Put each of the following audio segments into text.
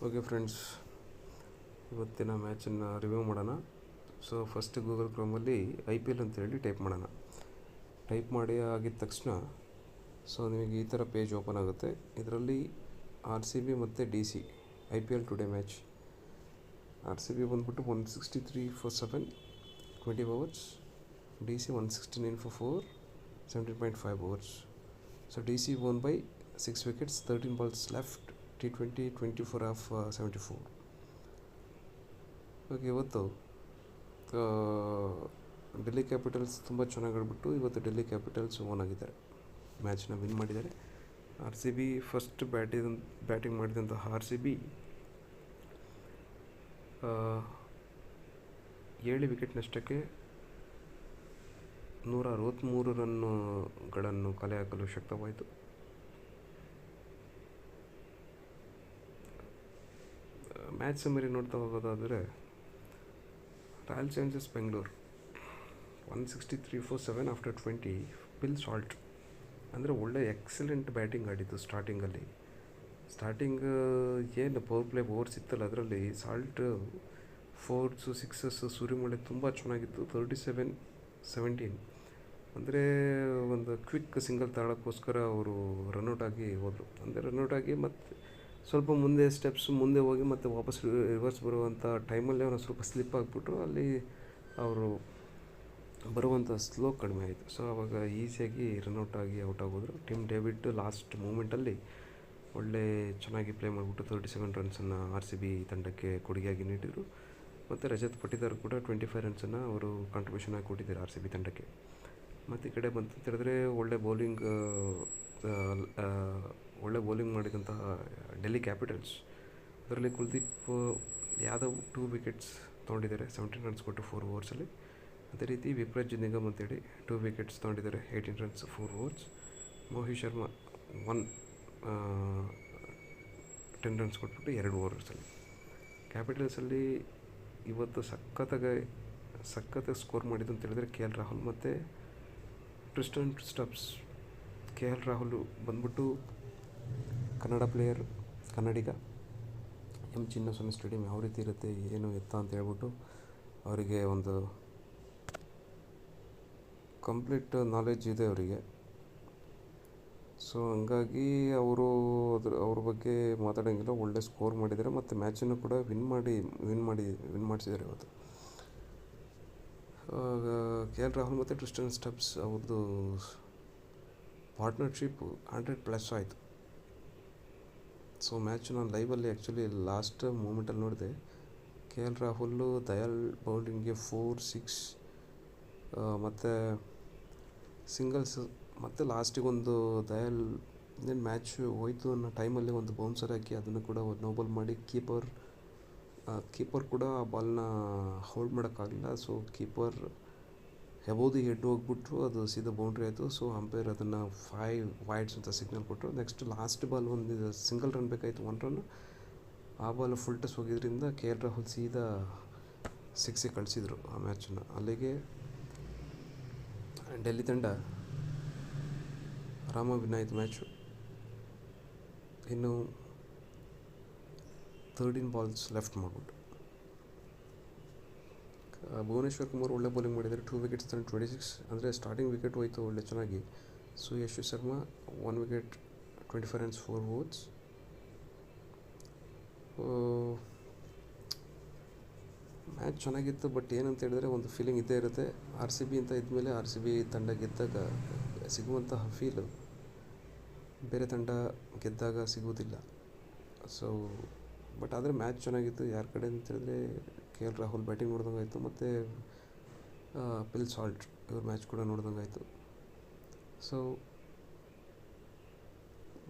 Okay friends, ಇವತ್ತಿನ ಮ್ಯಾಚನ್ನು review ಮಾಡೋಣ. So first Google ಕ್ರೋಮಲ್ಲಿ IPL ಅಂತೇಳಿ ಟೈಪ್ ಮಾಡೋಣ. ಟೈಪ್ ಮಾಡಿ ಆಗಿದ ತಕ್ಷಣ ಸೊ ನಿಮಗೆ ಈ ಥರ ಪೇಜ್ ಓಪನ್ ಆಗುತ್ತೆ. ಇದರಲ್ಲಿ RCB ಮತ್ತು DC IPL today match. RCB ಬಂದುಬಿಟ್ಟು 163 for 7 20 overs, DC 169 for 4 17.5 overs. So DC won by 6 wickets, 13 balls left, T20 24 of 74. Okay, ಇವತ್ತು ಡೆಲ್ಲಿ ಕ್ಯಾಪಿಟಲ್ಸ್ ತುಂಬ ಚೆನ್ನಾಗಿ ಆಡ್ಬಿಟ್ಟು ಇವತ್ತು ಡೆಲ್ಲಿ ಕ್ಯಾಪಿಟಲ್ಸ್ ಓನ್ ಆಗಿದ್ದಾರೆ, ಮ್ಯಾಚ್ನ ವಿನ್ ಮಾಡಿದ್ದಾರೆ. RCB ಫಸ್ಟ್ ಬ್ಯಾಟಿಂಗ್ ಮಾಡಿದಂತಹ RCB 7 ವಿಕೆಟ್ ನಷ್ಟಕ್ಕೆ 163 ರನ್ನುಗಳನ್ನು ಕಲೆ ಹಾಕಲು ಶಕ್ತವಾಯಿತು. ಮ್ಯಾಚ್ ಸಮ್ಮರಿ ನೋಡ್ತಾ ಹೋಗೋದಾದರೆ, royal challengers Bengaluru 163 for 7 after 20. Phil Salt ಅಂದರೆ ಒಳ್ಳೆ ಎಕ್ಸಲೆಂಟ್ ಬ್ಯಾಟಿಂಗ್ ಆಡಿದ್ದು. ಸ್ಟಾರ್ಟಿಂಗ್ ಏನು ಪವರ್ ಪ್ಲೇ ಓವರ್ಸ್ ಇತ್ತಲ್ಲ, ಅದರಲ್ಲಿ ಸಾಲ್ಟ್ 4s 6s ಸುರಿಮಳೆ ತುಂಬ ಚೆನ್ನಾಗಿತ್ತು. 37-17 ಅಂದರೆ ಒಂದು ಕ್ವಿಕ್ ಸಿಂಗಲ್ ತಾಳೋಕ್ಕೋಸ್ಕರ ಅವರು ರನ್ಔಟ್ ಆಗಿ ಹೋದರು. ಅಂದರೆ ರನ್ಔಟ್ ಆಗಿ ಮತ್ತು ಸ್ವಲ್ಪ ಸ್ಟೆಪ್ಸ್ ಮುಂದೆ ಹೋಗಿ ಮತ್ತು ವಾಪಸ್ ರಿವರ್ಸ್ ಬರುವಂಥ ಟೈಮಲ್ಲಿ ಅವನು ಸ್ವಲ್ಪ ಸ್ಲಿಪ್ ಆಗಿಬಿಟ್ರು. ಅಲ್ಲಿ ಅವರು ಬರುವಂಥ ಸ್ಲೋ ಕಡಿಮೆ ಆಯಿತು. ಸೊ ಆವಾಗ ಈಸಿಯಾಗಿ ರನ್ಔಟ್ ಆಗಿ ಔಟ್ ಆಗೋದ್ರು. ಟಿಮ್ ಡೇವಿಡ್ ಲಾಸ್ಟ್ ಮೂಮೆಂಟಲ್ಲಿ ಒಳ್ಳೆ ಚೆನ್ನಾಗಿ ಪ್ಲೇ ಮಾಡಿಬಿಟ್ಟು 37 ರನ್ಸನ್ನು RCB ತಂಡಕ್ಕೆ ಕೊಡುಗೆಯಾಗಿ ನೀಡಿದರು. ಮತ್ತು ರಜತ್ ಪಟಿದಾರ್ ಕೂಡ 25 ರನ್ಸನ್ನು ಅವರು ಕಾಂಟ್ರಿಬ್ಯೂಷನ್ ಆಗಿ ಕೊಟ್ಟಿದ್ದಾರೆ RCB ತಂಡಕ್ಕೆ. ಮತ್ತು ಈ ಕಡೆ ಬಂತು ಅಂತ ಹೇಳಿದ್ರೆ ಒಳ್ಳೆ ಬೌಲಿಂಗ್ ಮಾಡಿದಂತಹ ಡೆಲ್ಲಿ ಕ್ಯಾಪಿಟಲ್ಸ್, ಅದರಲ್ಲಿ ಕುಲ್ದೀಪ್ ಯಾದವ್ 2 ವಿಕೆಟ್ಸ್ ತೊಗೊಂಡಿದ್ದಾರೆ, 17 ರನ್ಸ್ ಕೊಟ್ಟು 4 ಓವರ್ಸಲ್ಲಿ. ಅದೇ ರೀತಿ ವಿಪ್ರಜ್ ನಿಗಮ್ ಅಂತೇಳಿ 2 ವಿಕೆಟ್ಸ್ ತೊಗೊಂಡಿದ್ದಾರೆ, 18 runs 4 overs. Mohit Sharma 10 runs ಕೊಟ್ಬಿಟ್ಟು 2 ಓವರ್ಸಲ್ಲಿ. ಕ್ಯಾಪಿಟಲ್ಸಲ್ಲಿ ಇವತ್ತು ಸಖತ್ತಾಗಿ ಸ್ಕೋರ್ ಮಾಡಿದ್ದು ಅಂತ ಹೇಳಿದ್ರೆ KL ರಾಹುಲ್ ಮತ್ತು ಟ್ರಿಸ್ಟನ್ ಸ್ಟಬ್ಸ್. KL ರಾಹುಲ್ ಬಂದ್ಬಿಟ್ಟು ಕನ್ನಡ ಪ್ಲೇಯರ್, ಕನ್ನಡಿಗ. ಚಿನ್ನಸ್ವಾಮಿ ಸ್ಟೇಡಿಯಂ ಯಾವ ರೀತಿ ಇರುತ್ತೆ ಏನು ಎತ್ತ ಅಂತ ಹೇಳ್ಬಿಟ್ಟು ಅವರಿಗೆ ಒಂದು ಕಂಪ್ಲೀಟ್ ನಾಲೆಡ್ಜ್ ಇದೆ ಅವರಿಗೆ. ಸೊ ಹಂಗಾಗಿ ಅವ್ರ ಬಗ್ಗೆ ಮಾತಾಡೋಂಗಿಲ್ಲ. ಒಳ್ಳೆ ಸ್ಕೋರ್ ಮಾಡಿದ್ದಾರೆ ಮತ್ತು ಮ್ಯಾಚನ್ನು ಕೂಡ ವಿನ್ ಮಾಡಿಸಿದ್ದಾರೆ ಇವತ್ತು. KL ರಾಹುಲ್ ಮತ್ತು ಟ್ರಿಸ್ಟನ್ ಸ್ಟಬ್ಸ್ ಅವ್ರದ್ದು ಪಾರ್ಟ್ನರ್ಶಿಪ್ 100+ ಆಯಿತು. ಸೊ ಮ್ಯಾಚ್ ನಾನು ಲೈವಲ್ಲಿ ಆ್ಯಕ್ಚುಲಿ ಲಾಸ್ಟ್ ಮೂಮೆಂಟಲ್ಲಿ ನೋಡಿದೆ. KL ರಾಹುಲ್ ದಯಾಲ್ ಬೌಲಿಂಗ್ಗೆ 4-6 ಮತ್ತು ಸಿಂಗಲ್ಸ್, ಮತ್ತು ಲಾಸ್ಟಿಗೆ ಒಂದು ದಯಾಲ್ ಇನ್ನೇನು ಮ್ಯಾಚ್ ಹೋಯ್ತು ಅನ್ನೋ ಟೈಮಲ್ಲಿ ಒಂದು ಬೌನ್ಸರ್ ಹಾಕಿ ಅದನ್ನು ಕೂಡ ನೋಬಲ್ ಮಾಡಿ ಕೀಪರ್ ಕೂಡ ಆ ಬಾಲ್ನ ಹೋಲ್ಡ್ ಮಾಡೋಕ್ಕಾಗಲಿಲ್ಲ. ಸೊ ಕೀಪರ್ ಎಬೋದಿ ಹೆಡ್ ಹೋಗ್ಬಿಟ್ರು, ಅದು ಸೀದಾ ಬೌಂಡ್ರಿ ಆಯಿತು. ಸೊ ಅಂಪೈರ್ ಅದನ್ನು 5 ವೈಡ್ಸ್ ಅಂತ ಸಿಗ್ನಲ್ ಕೊಟ್ಟರು. ನೆಕ್ಸ್ಟ್ ಲಾಸ್ಟ್ ಬಾಲ್ ಒಂದು ಸಿಂಗಲ್ ರನ್ ಬೇಕಾಯಿತು, 1 ರನ್. ಆ ಬಾಲ್ ಫುಲ್ ಟಸ್ ಹೋಗಿದ್ದರಿಂದ KL ರಾಹುಲ್ ಸೀದಾ 6ಗೆ ಕಳಿಸಿದರು ಆ ಮ್ಯಾಚನ್ನು. ಅಲ್ಲಿಗೆ ಡೆಲ್ಲಿ ತಂಡ ಆರಾಮಾಗಿ ವಿನ್ ಆಯಿತು ಮ್ಯಾಚು. ಇನ್ನು 13 ಬಾಲ್ಸ್ ಲೆಫ್ಟ್ ಮಾಡಿಬಿಟ್ಟು ಭುವನೇಶ್ವರ್ ಕುಮಾರ್ ಒಳ್ಳೆ ಬೌಲಿಂಗ್ ಮಾಡಿದ್ದಾರೆ. 2 ವಿಕೆಟ್ಸ್ 26, ಅಂದರೆ ಸ್ಟಾರ್ಟಿಂಗ್ ವಿಕೆಟ್ ಹೋಯಿತು ಒಳ್ಳೆ ಚೆನ್ನಾಗಿ. So Yashasvi Sharma 1 wicket 25 runs 4 overs. Match ಚೆನ್ನಾಗಿತ್ತು. ಬಟ್ ಏನಂತ ಹೇಳಿದ್ರೆ ಒಂದು ಫೀಲಿಂಗ್ ಇದ್ದೇ ಇರುತ್ತೆ. RCB ಅಂತ ಇದ್ಮೇಲೆ RCB ತಂಡ ಗೆದ್ದಾಗ ಸಿಗುವಂತಹ ಫೀಲು ಬೇರೆ ತಂಡ ಗೆದ್ದಾಗ ಸಿಗುವುದಿಲ್ಲ. ಸೊ ಬಟ್ ಆದರೆ ಮ್ಯಾಚ್ ಚೆನ್ನಾಗಿತ್ತು. ಯಾರ ಕಡೆ ಅಂತ ಹೇಳಿದ್ರೆ KL ರಾಹುಲ್ ಬ್ಯಾಟಿಂಗ್ ನೋಡ್ದಂಗೆ ಆಯಿತು, ಮತ್ತು ಪಿಲ್ ಸಾಲ್ಟ್ ಇವ್ರ ಮ್ಯಾಚ್ ಕೂಡ ನೋಡ್ದಂಗೆ ಆಯಿತು. ಸೊ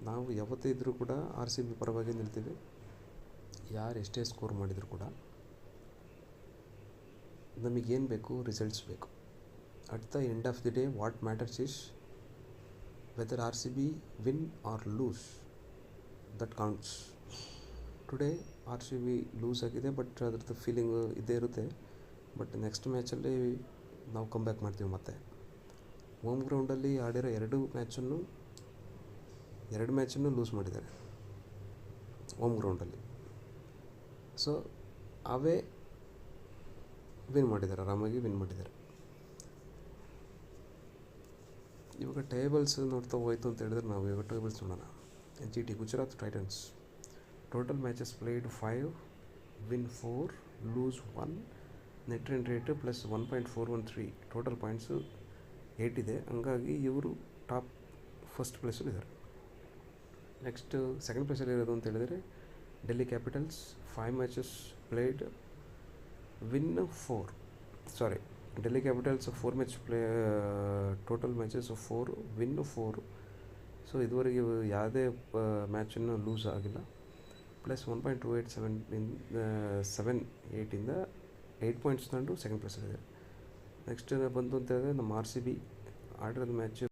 ನಾವು ಯಾವತ್ತೇ ಇದ್ದರೂ ಕೂಡ RCB ಪರವಾಗಿ ನಿಲ್ತೀವಿ. ಯಾರು ಎಷ್ಟೇ ಸ್ಕೋರ್ ಮಾಡಿದರೂ ಕೂಡ ನಮಗೇನು ಬೇಕು, ರಿಸಲ್ಟ್ಸ್ ಬೇಕು. At the end of the day what matters is whether RCB win or lose, that counts. Today RCB lose ಆಗಿದೆ, ಬಟ್ ಅದ್ರದ್ದು ಫೀಲಿಂಗು ಇದ್ದೇ ಇರುತ್ತೆ. ಬಟ್ ನೆಕ್ಸ್ಟ್ ಮ್ಯಾಚಲ್ಲಿ ನಾವು ಕಮ್ ಬ್ಯಾಕ್ ಮಾಡ್ತೀವಿ. ಮತ್ತು ಹೋಮ್ ಗ್ರೌಂಡಲ್ಲಿ ಆಡಿರೋ 2 ಮ್ಯಾಚನ್ನು ಲೂಸ್ ಮಾಡಿದ್ದಾರೆ ಹೋಮ್ ಗ್ರೌಂಡಲ್ಲಿ. ಸೊ ಅವೇ ವಿನ್ ಮಾಡಿದ್ದಾರೆ, ಆರಾಮಾಗಿ ವಿನ್ ಮಾಡಿದ್ದಾರೆ. ಇವಾಗ ಟೇಬಲ್ಸ್ ನೋಡ್ತಾ ಹೋಯ್ತು ಅಂತ ಹೇಳಿದ್ರೆ ನಾವು ಇವಾಗ ಟೇಬಲ್ಸ್ ನೋಡೋಣ. GT Gujarat titans total matches played 5, win 4, lose 1, net run rate plus 1.413, total points 8 ಇದೆ. ಹಂಗಾಗಿ ಇವರು ಟಾಪ್ ಫಸ್ಟ್ ಪ್ಲೇಸಲ್ಲಿದ್ದಾರೆ. ನೆಕ್ಸ್ಟ್ ಸೆಕೆಂಡ್ ಪ್ಲೇಸಲ್ಲಿ ಇರೋದು ಅಂತ ಹೇಳಿದರೆ Delhi capitals 5 matches played, win 4, sorry Delhi capitals 4 match total matches 4, win 4. So ಇದುವರೆಗೆ ಯಾವುದೇ ಮ್ಯಾಚನ್ನು ಲೂಸ್ ಆಗಿಲ್ಲ. ಪ್ಲಸ್ 1.287 8 ಪಾಯಿಂಟ್ಸ್ ತಂದು ಸೆಕೆಂಡ್ ಪ್ಲೇಸಲ್ಲಿದೆ. ನೆಕ್ಸ್ಟ್ ಬಂತು ಅಂತ ಹೇಳಿದ್ರೆ ನಮ್ಮ RCB ಆಡಿರೋದು ಮ್ಯಾಚ್